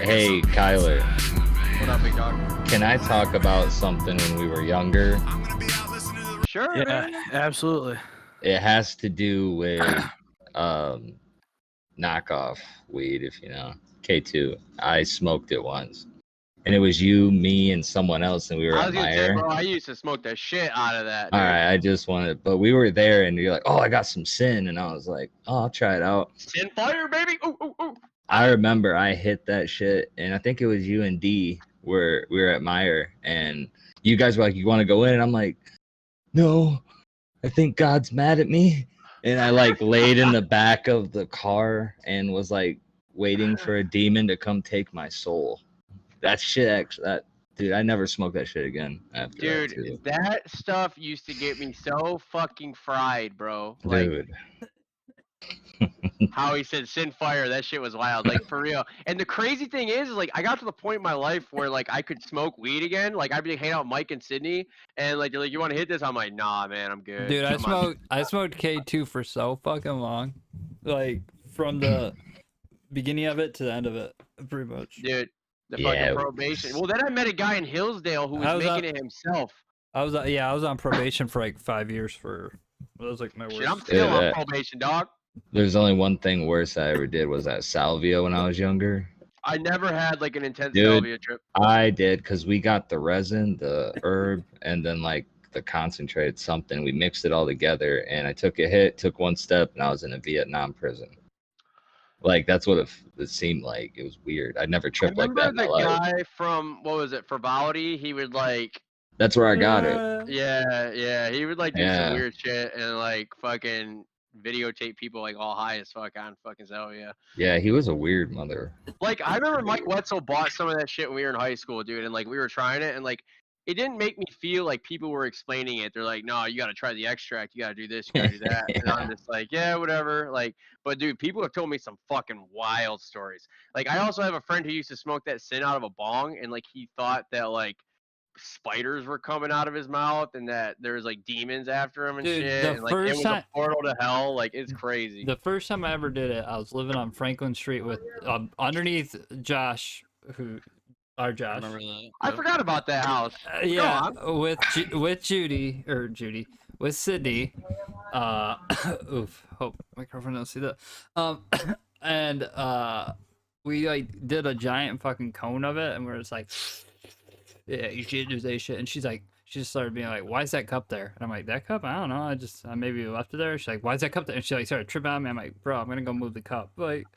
Hey, Kyler, What up, big dog? can I talk about something when we were younger? Sure, Yeah, man. absolutely. It has to do with um, knockoff weed, if you know. K2. I smoked it once. And it was you, me, and someone else, and we were I at was gonna say, Meyer. bro, I used to smoke the shit out of that, All dude. right, I just wanted, but we were there, and you're like, "Oh, I got some sin," and I was like, "Oh, I'll try it out." Sin fire, baby. Ooh, ooh, ooh. I remember I hit that shit, and I think it was you and D where we were at Meyer, and you guys were like, "You want to go in?" And I'm like, "No, I think God's mad at me." And I like laid in the back of the car and was like waiting for a demon to come take my soul. That shit, actually, that dude, I never smoked that shit again after that Dude, too. that stuff used to get me so fucking fried, bro. Like Dude, how he said sin fire, that shit was wild. Like for real. And the crazy thing is like I got to the point in my life where like I could smoke weed again. Like I'd be hanging out with Mike and Sydney, and like they're like, "You want to hit this?" I'm like, "Nah, man, I'm good." Dude, I'm on- I smoked K2 for so fucking long. Like from the beginning of it to the end of it, pretty much. Dude, the Yeah. fucking probation. Well, then I met a guy in Hillsdale who was I was making it himself. I was I was on probation for like 5 years for that was like my Shit, I'm worst. still on that- probation, dog. there's only one thing worse I ever did was that salvia when I was younger. I never had like an intense Dude. salvia trip. I did because we got the resin, the herb, and then like the concentrated something. We mixed it all together, and I took a hit, took one step, and I was in a Vietnam prison. Like that's what it seemed like. It was weird. I'd never I tripped like that remember in my the life. guy from what was it, Frivolity? He would like, That's where I got it. yeah, he would like do some Yeah. weird shit and like fucking videotape people like all high as fuck on fucking salvia. Yeah, he was a weird mother. Like I remember Mike Wetzel bought some of that shit when we were in high school, dude, and like we were trying it, and like it didn't make me feel like people were explaining it. They're like, "No, you got to try the extract. You got to do this. You got to do that." And I'm just like, "Yeah, whatever." Like, but dude, people have told me some fucking wild stories. Like, I also have a friend who used to smoke that sin out of a bong, and like he thought that like spiders were coming out of his mouth and that there was like demons after him and Dude, shit, the and like it first was time- a portal to hell. Like, it's crazy. The first time I ever did it, I was living on Franklin Street with underneath Josh, who our Josh. Remember that? I forgot about that house. Yeah, with Judy with Sydney. Oof, hope my girlfriend don't see that. And we like did a giant fucking cone of it, and we're just like, yeah, you should do that shit. And she just started being like, why is that cup there? And I'm like, that cup? I don't know. I maybe left it there. She's like, why is that cup there? And she like started tripping on me. I'm like, bro, I'm gonna go move the cup. Like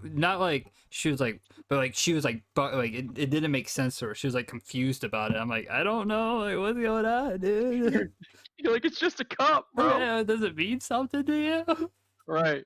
not like she was like, but like she was like, but like it didn't make sense to her. She was like confused about it. I'm like, I don't know, like what's going on, dude? You're like, it's just a cup, bro. Yeah, does it mean something to you? Right.